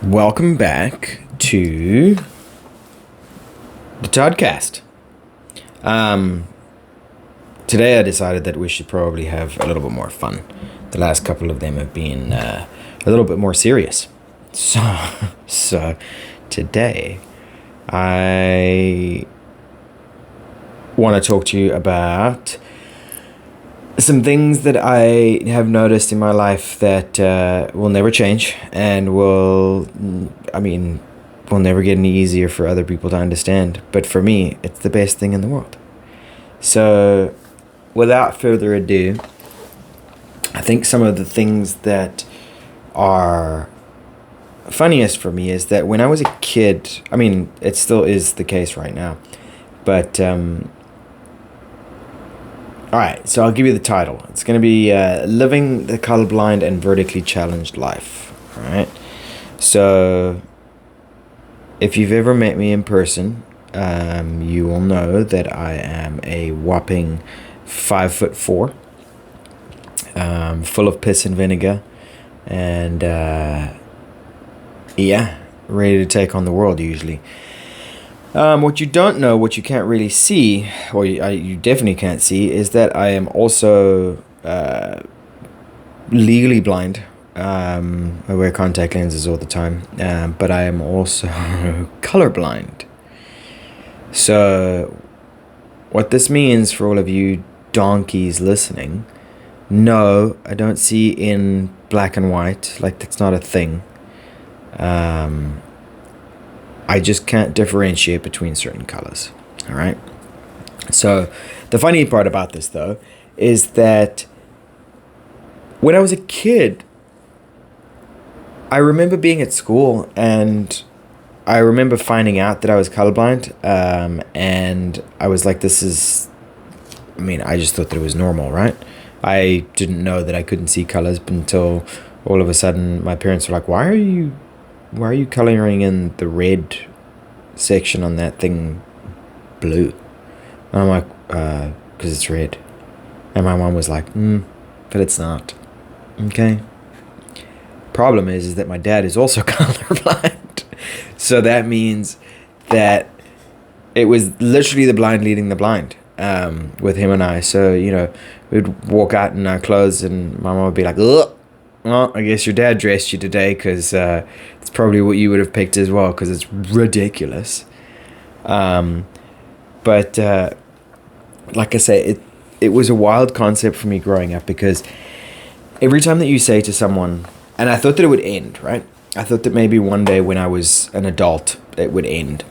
Welcome back to the Toddcast. Today I decided that we should probably have a little bit more fun. The last couple of them have been a little bit more serious. So today I want to talk to you about some things that I have noticed in my life that will never change and will never get any easier for other people to understand. But for me, it's the best thing in the world. So, without further ado, I think some of the things that are funniest for me is that when I was a kid, it still is the case right now, but all right, so I'll give you the title. It's going to be Living the Colorblind and Vertically Challenged Life. All right. So if you've ever met me in person, you will know that I am a whopping 5'4", full of piss and vinegar, and ready to take on the world usually. What you don't know, what you can't really see, or you definitely can't see, is that I am also legally blind. I wear contact lenses all the time, but I am also colorblind. So, what this means for all of you donkeys listening, no, I don't see in black and white, like that's not a thing. I just can't differentiate between certain colors. All right. So the funny part about this, though, is that when I was a kid, I remember being at school and I remember finding out that I was colorblind. And I was like, I just thought that it was normal, right? I didn't know that I couldn't see colors until all of a sudden my parents were like, why are you coloring in the red section on that thing blue? And I'm like, because it's red. And my mom was like, but it's not. Okay. Problem is that my dad is also colorblind. So that means that it was literally the blind leading the blind with him and I. So, we'd walk out in our clothes and my mom would be like, ugh. Well, I guess your dad dressed you today because it's probably what you would have picked as well because it's ridiculous. But like I say, it was a wild concept for me growing up because every time that you say to someone, and I thought that it would end, right? I thought that maybe one day when I was an adult, it would end.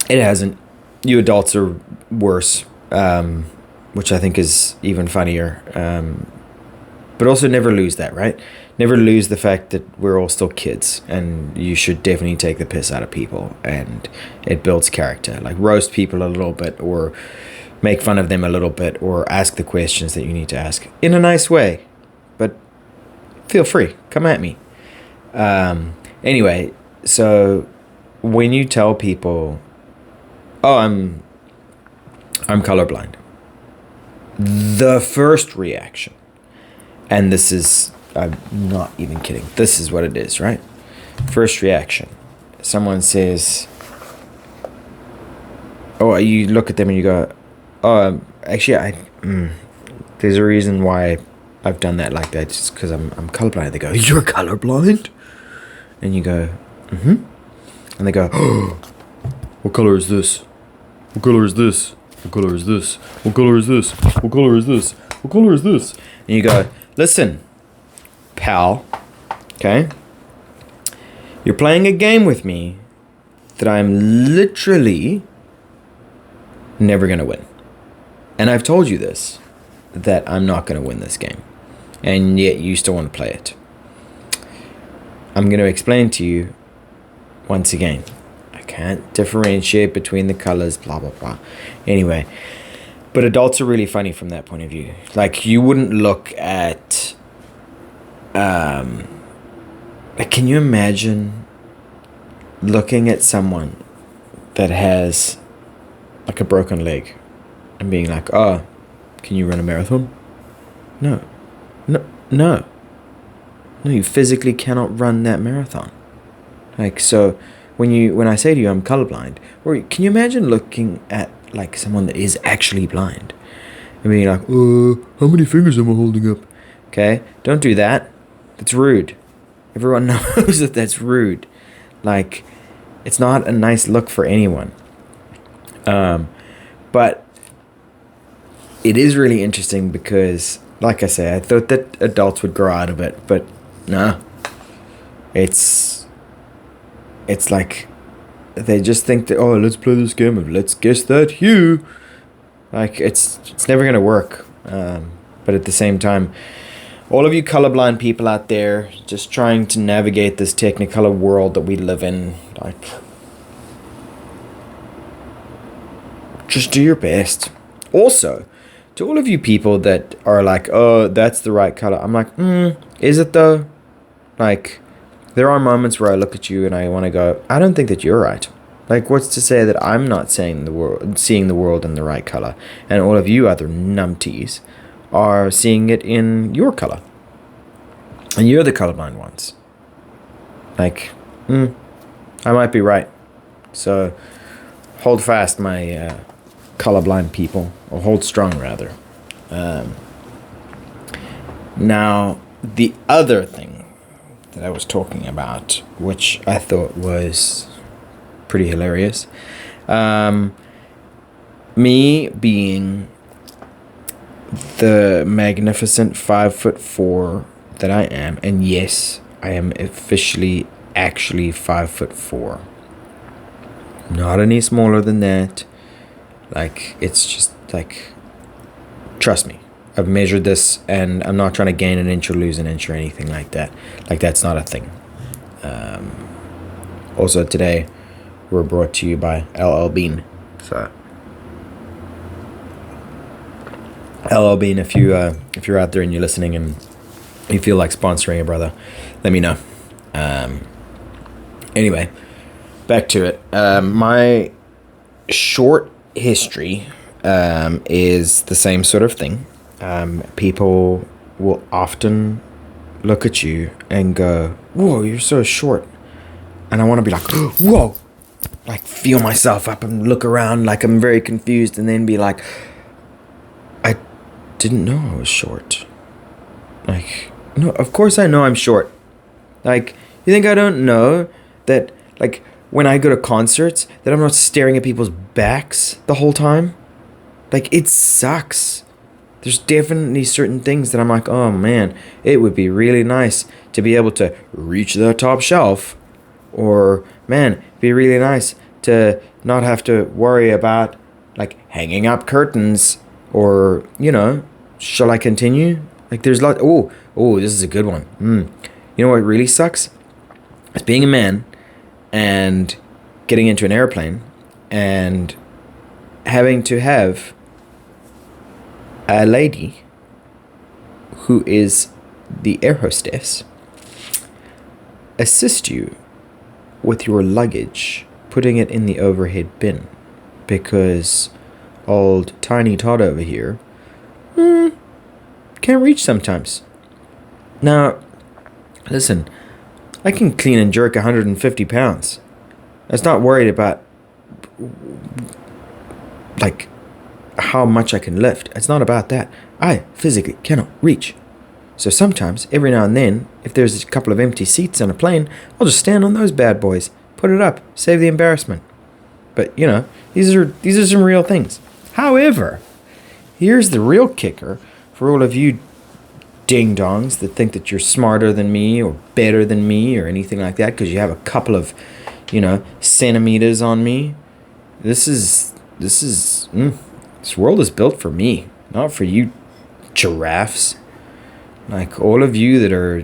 It hasn't. You adults are worse, which I think is even funnier. But also never lose that, right? Never lose the fact that we're all still kids and you should definitely take the piss out of people and it builds character. Like roast people a little bit or make fun of them a little bit or ask the questions that you need to ask in a nice way. But feel free, come at me. Anyway, so when you tell people, oh, I'm colorblind, the first reaction, and this is, I'm not even kidding, this is what it is, right? First reaction. Someone says, oh, you look at them and you go, oh, actually, there's a reason why I've done that like that, just because I'm colorblind. They go, you're colorblind? And you go, mm-hmm. And they go, oh, what color is this? What color is this? What color is this? What color is this? What color is this? What color is this? And you go, listen, pal, okay? You're playing a game with me that I'm literally never going to win. And I've told you this, that I'm not going to win this game. And yet you still want to play it. I'm going to explain to you once again. I can't differentiate between the colors, blah, blah, blah. Anyway, but adults are really funny from that point of view. Like, you wouldn't look at... can you imagine looking at someone that has, like, a broken leg and being like, oh, can you run a marathon? No, you physically cannot run that marathon. Like, so when I say to you I'm colorblind, or can you imagine looking at like someone that is actually blind and being like, how many fingers am I holding up? Okay, don't do that. That's rude. Everyone knows that that's rude. Like, it's not a nice look for anyone. But it is really interesting because, like I say, I thought that adults would grow out of it, but nah. It's like they just think that, oh, let's play this game of let's guess that hue. Like, it's never gonna work. But at the same time, all of you colorblind people out there just trying to navigate this technicolor world that we live in, like, just do your best. Also, to all of you people that are like, oh, that's the right color, I'm like, is it though? Like, there are moments where I look at you and I want to go, I don't think that you're right. Like, what's to say that I'm not seeing the world in the right color, and all of you other numpties are seeing it in your color, and you're the colorblind ones. Like, I might be right. So hold fast, my colorblind people, or hold strong rather. Now, the other thing that I was talking about, which I thought was pretty hilarious, me being the magnificent 5'4" that I am, and yes, I am officially actually 5'4", not any smaller than that. Like, it's just like, trust me, I've measured this, and I'm not trying to gain an inch or lose an inch or anything like that. Like, that's not a thing. Also today, we're brought to you by LL Bean. So, LL Bean, if you're out there and you're listening and you feel like sponsoring a brother, let me know. Anyway, back to it. My short history is the same sort of thing. People will often look at you and go, whoa, you're so short. And I want to be like, whoa, like feel myself up and look around like I'm very confused, and then be like, I didn't know I was short. Like, no, of course I know I'm short. Like, you think I don't know that, like, when I go to concerts, that I'm not staring at people's backs the whole time? Like, it sucks. There's definitely certain things that I'm like, oh man, it would be really nice to be able to reach the top shelf. Or, man, it'd be really nice to not have to worry about, like, hanging up curtains. Or, you know, shall I continue? Like, there's a lot. Oh, this is a good one. You know what really sucks? It's being a man and getting into an airplane and having to have a lady who is the air hostess assist you with your luggage, putting it in the overhead bin, because old Tiny Todd over here can't reach sometimes. Now, listen, I can clean and jerk 150 pounds. I was not worried about, like, how much I can lift. It's not about that. I physically cannot reach. So sometimes, every now and then, if there's a couple of empty seats on a plane, I'll just stand on those bad boys, put it up, save the embarrassment. But, you know, these are some real things. However, here's the real kicker for all of you ding-dongs that think that you're smarter than me or better than me or anything like that because you have a couple of, you know, centimeters on me. This world is built for me, not for you giraffes. Like, all of you that are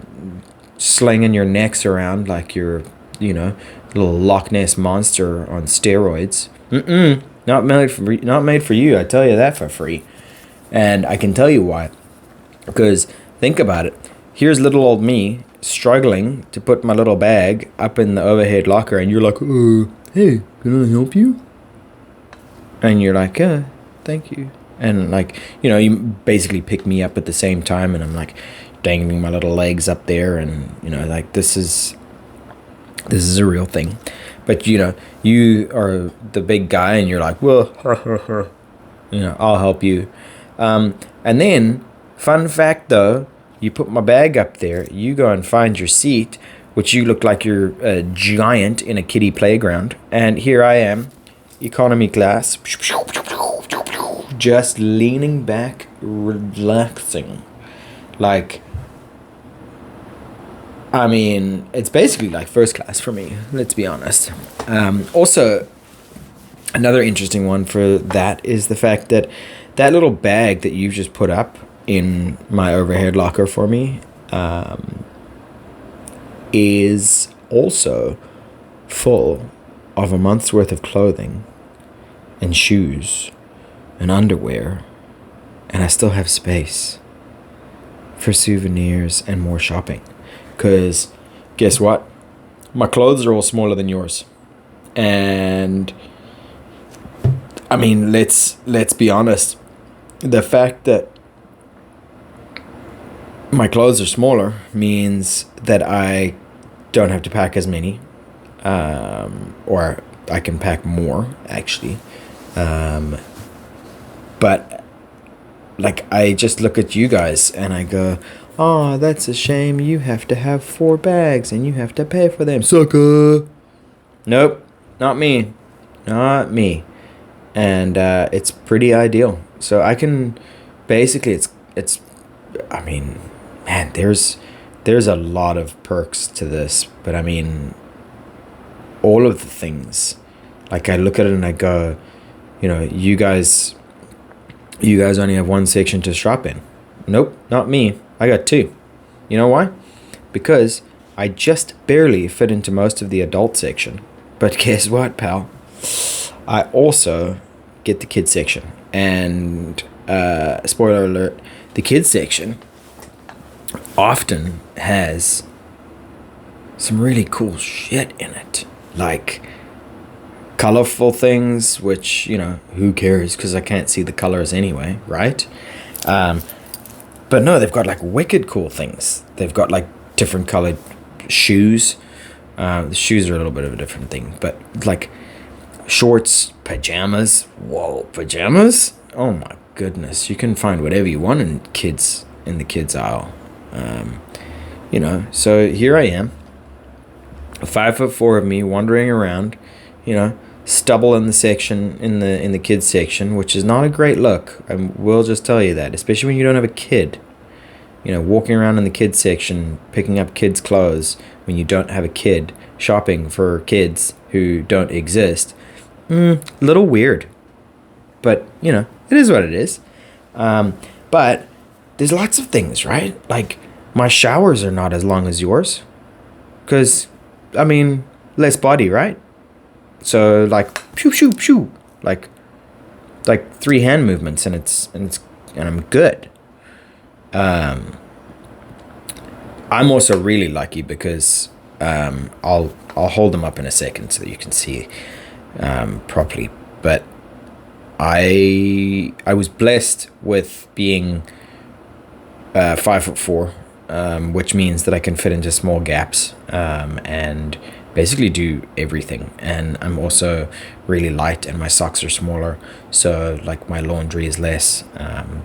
slinging your necks around like you're, you know, little Loch Ness monster on steroids. Not made for you. I tell you that for free. And I can tell you why. Because think about it. Here's little old me struggling to put my little bag up in the overhead locker, and you're like, hey, can I help you? And you're like, yeah, thank you. And, like, you know, you basically pick me up at the same time, and I'm like dangling my little legs up there, and, you know, like, this is This is a real thing. But, you are the big guy and you're like, well, I'll help you. And then, fun fact though, you put my bag up there, you go and find your seat, which you look like you're a giant in a kiddie playground. And here I am, economy class, just leaning back, relaxing. Like, I mean, it's basically like first class for me, let's be honest. Also, another interesting one for that is the fact that that little bag that you've just put up in my overhead locker for me is also full of a month's worth of clothing and shoes and underwear, and I still have space for souvenirs and more shopping. Because guess what? My clothes are all smaller than yours. And I mean, let's be honest. The fact that my clothes are smaller means that I don't have to pack as many. Or I can pack more, actually. But like, I just look at you guys and I go, oh, that's a shame. You have to have 4 bags and you have to pay for them. Sucker. Nope, not me. Not me. And it's pretty ideal. So I can basically, it's I mean, man, there's a lot of perks to this. But I mean, all of the things, like I look at it and I go, you guys only have one section to shop in. Nope, not me. I got 2. You know why? Because I just barely fit into most of the adult section. But guess what, pal? I also get the kids section. And spoiler alert, the kids section often has some really cool shit in it. Like colorful things, which, who cares? Because I can't see the colors anyway, right? But no, they've got like wicked cool things. They've got like different colored shoes. The shoes are a little bit of a different thing, but like shorts, pajamas. Whoa, pajamas? Oh my goodness. You can find whatever you want in the kids aisle. So here I am, 5'4" of me wandering around, stubble in the section, in the kids section, which is not a great look. I will just tell you that, especially when you don't have a kid. Walking around in the kids section, picking up kids' clothes when you don't have a kid, shopping for kids who don't exist. Little weird. But, it is what it is. But there's lots of things, right? Like, my showers are not as long as yours. Because, I mean, less body, right? So, like, pew, pew, pew. Like 3 hand movements and I'm good. I'm also really lucky because I'll hold them up in a second so that you can see properly. But I was blessed with being 5'4", which means that I can fit into small gaps and basically do everything. And I'm also really light and my socks are smaller, so like my laundry is less,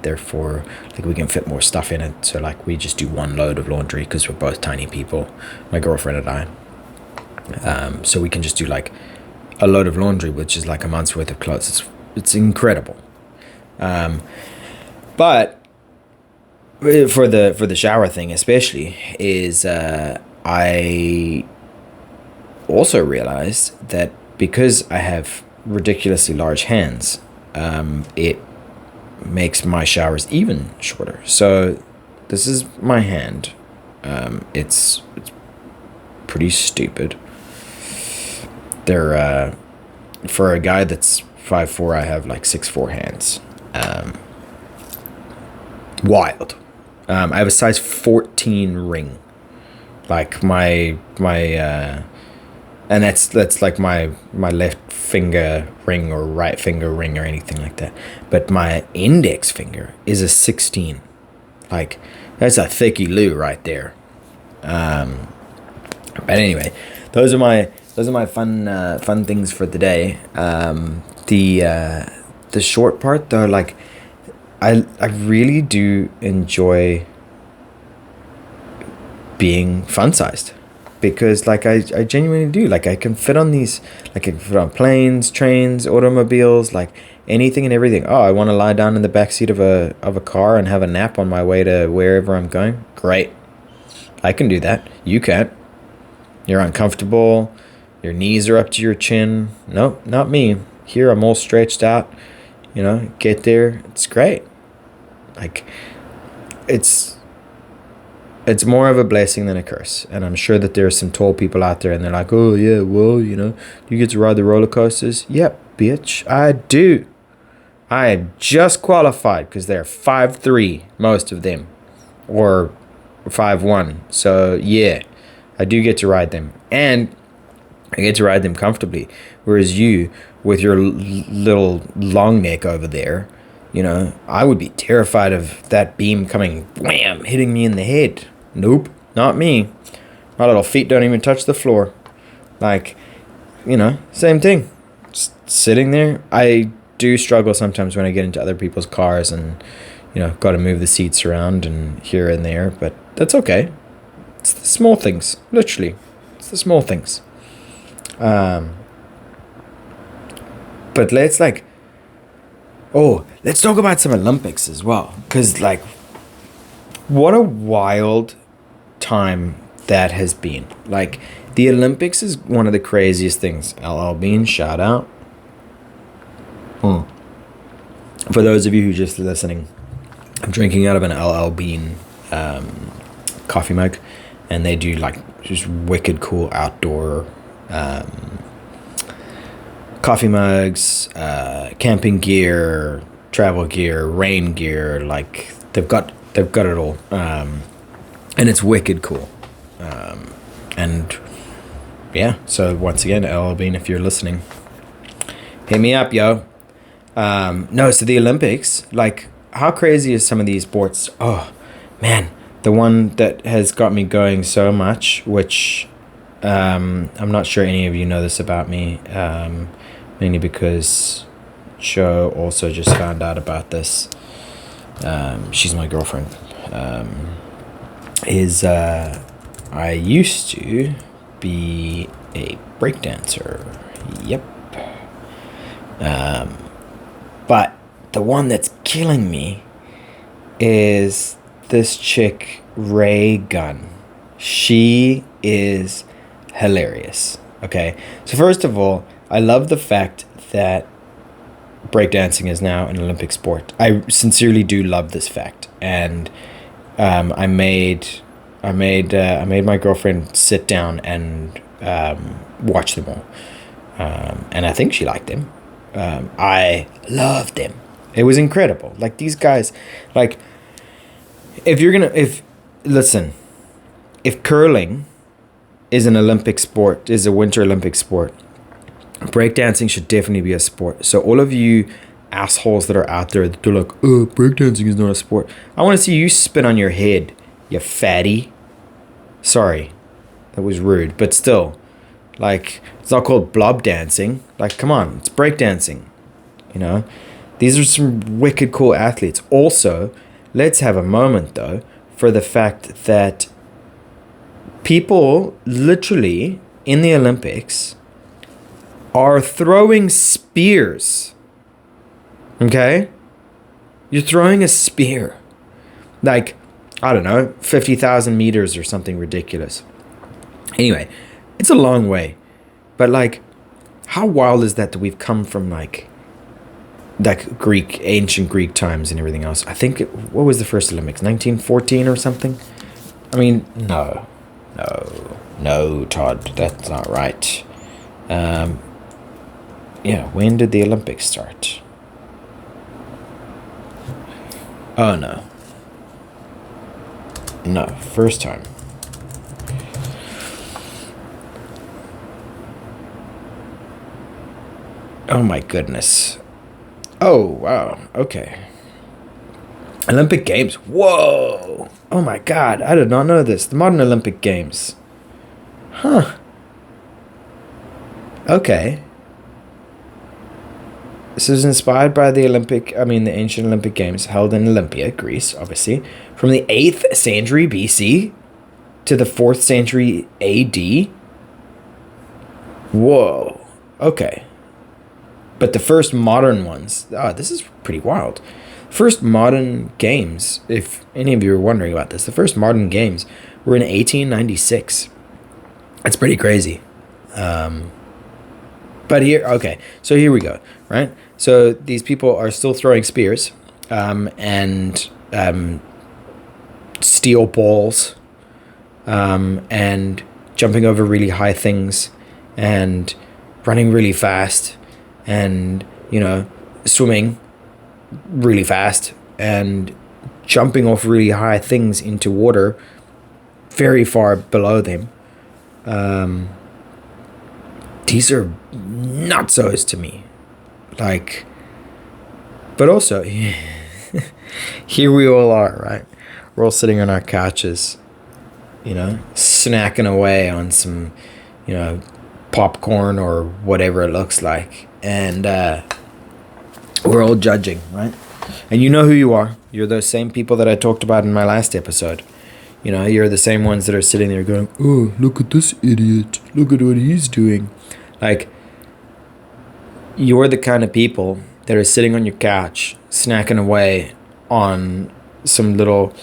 therefore like we can fit more stuff in it. So like we just do one load of laundry because we're both tiny people, my girlfriend and I. So we can just do like a load of laundry, which is like a month's worth of clothes. It's incredible. But for the shower thing especially is I also realized that because I have ridiculously large hands, it makes my showers even shorter. So this is my hand. It's pretty stupid. They're for a guy that's 5'4", I have like 6'4" hands. Wild. I have a size 14 ring. Like my and that's like my left finger ring or right finger ring or anything like that. But my index finger is a 16. Like, that's a thicky loo right there. But anyway, those are my fun things for the day. The short part though, like I really do enjoy being fun sized, because like I genuinely do. Like I can fit on these, like I can fit on planes, trains, automobiles, like anything and everything. Oh, I want to lie down in the back seat of a car and have a nap on my way to wherever I'm going. Great. I can do that. You can't. You're uncomfortable. Your knees are up to your chin. No, not me. Here I'm all stretched out. You know, get there. It's great. Like it's more of a blessing than a curse. And I'm sure that there are some tall people out there and they're like, oh yeah, well, you know, you get to ride the roller coasters. Yep, bitch, I do. I am just qualified because they're 5'3", most of them, or 5'1". So yeah, I do get to ride them, and I get to ride them comfortably. Whereas you, with your little long neck over there, you know, I would be terrified of that beam coming, wham, hitting me in the head. Nope, not me. My little feet don't even touch the floor. Like, you know, same thing. Just sitting there. I do struggle sometimes when I get into other people's cars and, you know, got to move the seats around and here and there, but that's okay. It's the small things, literally. It's the small things. But let's talk about some Olympics as well, because like, what a wild time that has been. Like, the Olympics is one of the craziest things. LL Bean, shout out. For those of you who are just listening, I'm drinking out of an LL Bean coffee mug, and they do like just wicked cool outdoor coffee mugs, camping gear, travel gear, rain gear. Like they've got it all, and it's wicked cool. And yeah, so once again, LL Bean, if you're listening, hit me up, yo. No, so the Olympics, like, how crazy is some of these sports? Oh man, the one that has got me going so much, which I'm not sure any of you know this about me, mainly because Cho also just found out about this. She's my girlfriend. I used to be a breakdancer. Yep. But the one that's killing me is this chick, Ray Gunn. She is hilarious. Okay. So first of all, I love the fact that breakdancing is now an Olympic sport. I sincerely do love this fact. And I made my girlfriend sit down and watch them all. And I think she liked them. I loved them. It was incredible. Like, these guys, like, if curling is an Olympic sport, is a Winter Olympic sport, breakdancing should definitely be a sport. So all of you assholes that are out there that are like, oh, breakdancing is not a sport, I want to see you spin on your head, you fatty. Sorry, that was rude, but still, like, it's not called blob dancing. Like, come on, it's breakdancing. You know, these are some wicked cool athletes. Also, let's have a moment though for the fact that people literally in the Olympics are throwing spears. Okay? You're throwing a spear. Like, I don't know, 50,000 meters or something ridiculous. Anyway, it's a long way. But like, how wild is that we've come from like ancient Greek times and everything else? I think, what was the first Olympics? 1914 or something? I mean, no, Todd, that's not right. Yeah, when did the Olympics start? Oh, no, first time. Oh my goodness. Oh, wow, okay. Olympic Games, whoa! Oh my god, I did not know this. The modern Olympic Games. Huh. Okay. This is inspired by the ancient Olympic Games held in Olympia, Greece, obviously, from the 8th century BC to the 4th century AD. Whoa. Okay. But the first modern ones, this is pretty wild. First modern games, if any of you are wondering about this, the first modern games were in 1896. That's pretty crazy. But here we go, right? So these people are still throwing spears and steel balls and jumping over really high things and running really fast and, swimming really fast and jumping off really high things into water very far below them. These are nutsos to me. But also, here we all are, right? We're all sitting on our couches, snacking away on some, popcorn or whatever it looks like. And we're all judging, right? And you know who you are. You're those same people that I talked about in my last episode. You're the same ones that are sitting there going, oh, look at this idiot. Look at what he's doing. You're the kind of people that are sitting on your couch, snacking away on some little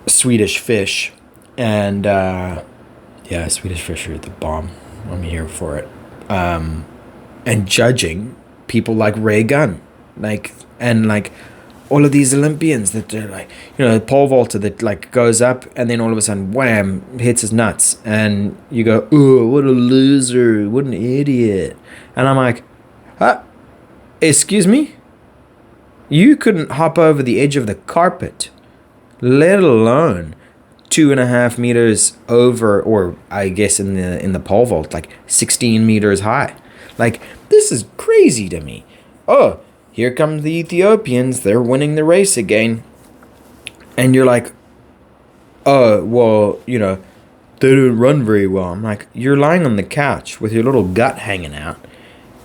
Swedish fish. And, Swedish fish are the bomb. I'm here for it. And judging people like Ray Gunn. All of these Olympians that are the pole vaulter that goes up and then all of a sudden, wham, hits his nuts. And you go, oh, what a loser, what an idiot. And I'm like, excuse me? You couldn't hop over the edge of the carpet, let alone 2.5 meters over, or I guess in the pole vault, 16 meters high. This is crazy to me. Oh, here come the Ethiopians. They're winning the race again. And you're like, oh, well, they don't run very well. I'm like, you're lying on the couch with your little gut hanging out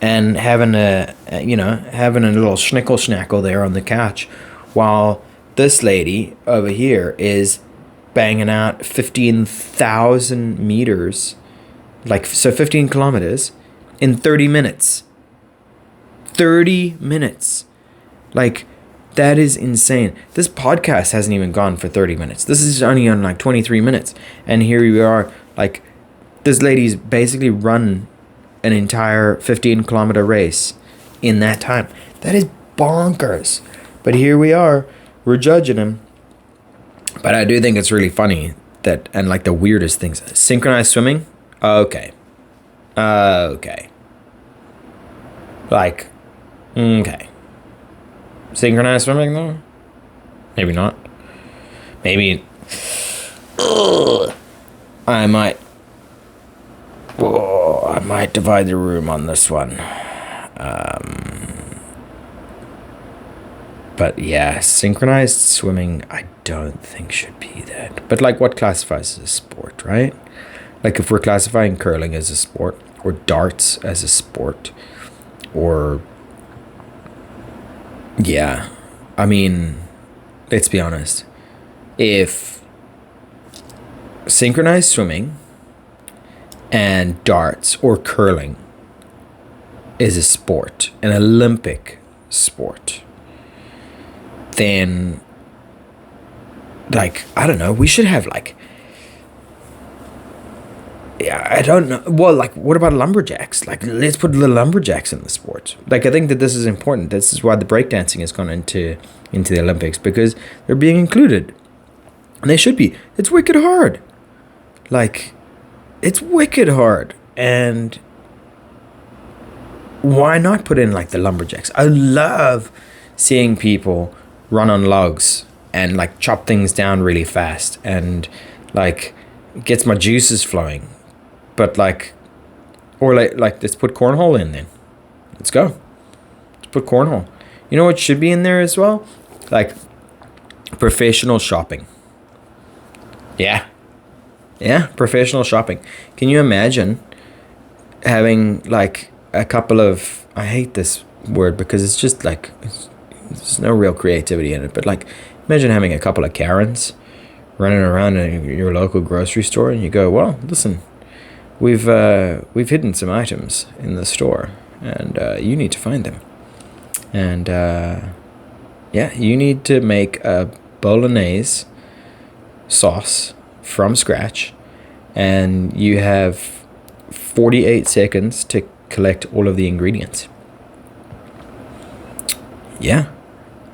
and having a little schnickle schnackle there on the couch while this lady over here is banging out 15,000 meters, 15 kilometers in 30 minutes. 30 minutes. That is insane. This podcast hasn't even gone for 30 minutes. This is only on 23 minutes. And here we are, this lady's basically run an entire 15-kilometer race in that time. That is bonkers. But here we are, we're judging him. But I do think it's really funny that, and the weirdest things, synchronized swimming. Okay. Okay. Synchronized swimming, though? Maybe not. Maybe. I might divide the room on this one. But yeah, synchronized swimming, I don't think should be that. But what classifies as a sport, right? If we're classifying curling as a sport, or darts as a sport, or yeah, let's be honest. If synchronized swimming and darts or curling is a sport, an Olympic sport, then I don't know, we should have I don't know. Well, what about lumberjacks? Let's put the lumberjacks in the sport. I think that this is important. This is why the breakdancing has gone into the Olympics, because they're being included. And they should be. It's wicked hard. It's wicked hard. And why not put in, the lumberjacks? I love seeing people run on logs and, chop things down really fast. And, gets my juices flowing. But let's put cornhole in then. Let's go. Let's put cornhole. You know what should be in there as well? Professional shopping. Yeah. Yeah, professional shopping. Can you imagine having like a couple of, I hate this word because it's just like, there's no real creativity in it, but like imagine having a couple of Karens running around in your local grocery store, and you go, well, listen, we've hidden some items in the store, and you need to find them, and yeah, you need to make a bolognese sauce from scratch, and you have 48 seconds to collect all of the ingredients. Yeah,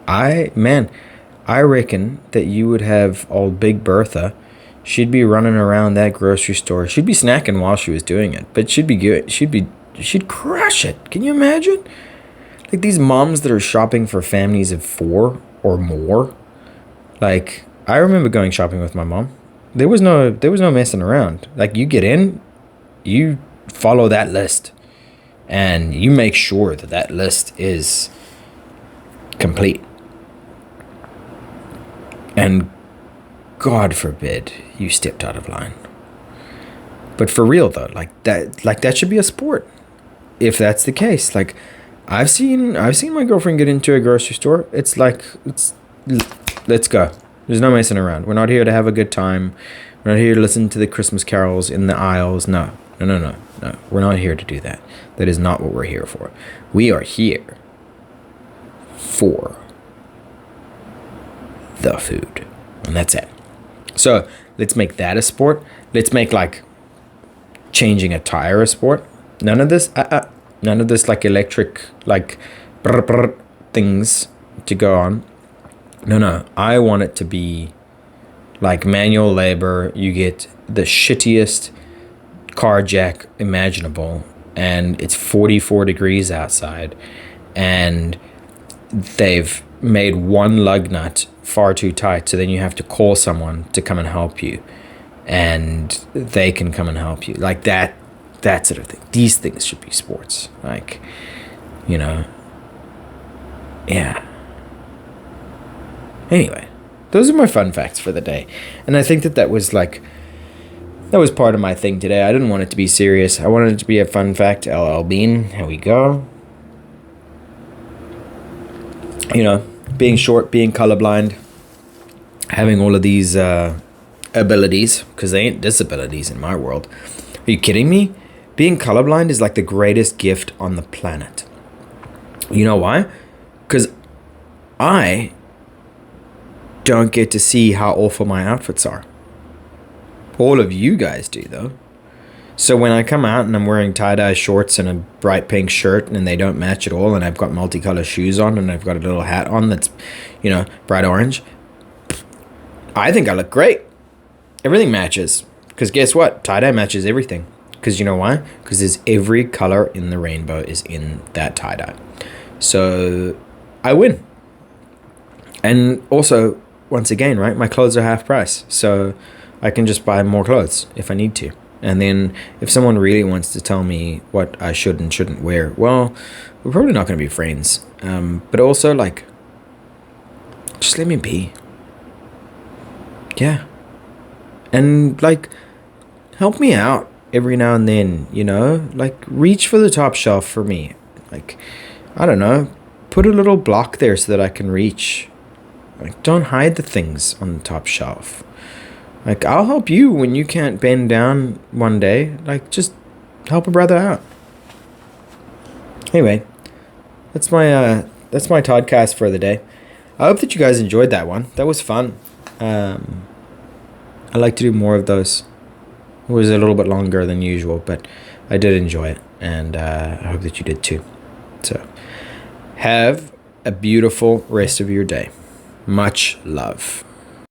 I reckon that you would have old Big Bertha. She'd be running around that grocery store. She'd be snacking while she was doing it, but she'd be good. She'd crush it. Can you imagine? Like these moms that are shopping for families of 4 or more. Like I remember going shopping with my mom. There was no messing around. Like you get in, you follow that list, and you make sure that that list is complete. And God forbid you stepped out of line. But for real though, like that should be a sport. If that's the case, like I've seen my girlfriend get into a grocery store. It's like, let's go. There's no messing around. We're not here to have a good time. We're not here to listen to the Christmas carols in the aisles. No. We're not here to do that. That is not what we're here for. We are here for the food. And that's it. So let's make that a sport. Let's make like changing a tire a sport. None of this like electric like brr, brr, things to go on. No. I want it to be like manual labor. You get the shittiest car jack imaginable, and it's 44 degrees outside, and they've made one lug nut far too tight, so then you have to call someone to come and help you, and they can come and help you. Like that sort of thing. These things should be sports. Like, you know. Yeah. Anyway, those are my fun facts for the day. And I think that was part of my thing today. I didn't want it to be serious. I wanted it to be a fun fact. LL Bean, here we go. You know, being short, being colorblind, having all of these abilities, because they ain't disabilities in my world. Are you kidding me? Being colorblind is like the greatest gift on the planet. You know why? Because I don't get to see how awful my outfits are. All of you guys do, though. So when I come out and I'm wearing tie-dye shorts and a bright pink shirt and they don't match at all, and I've got multicolored shoes on and I've got a little hat on that's, you know, bright orange, I think I look great. Everything matches. Because guess what? Tie-dye matches everything. Because you know why? Because there's every color in the rainbow is in that tie-dye. So I win. And also, once again, right, my clothes are half price. So I can just buy more clothes if I need to. And then if someone really wants to tell me what I should and shouldn't wear, well, we're probably not going to be friends. But also, like, just let me be. Yeah. And, like, help me out every now and then, you know? Like, reach for the top shelf for me. Like, I don't know. Put a little block there so that I can reach. Like, don't hide the things on the top shelf. Like, I'll help you when you can't bend down one day. Like, just help a brother out. Anyway, that's my podcast for the day. I hope that you guys enjoyed that one. That was fun. I like to do more of those. It was a little bit longer than usual, but I did enjoy it, and I hope that you did too. So, have a beautiful rest of your day. Much love.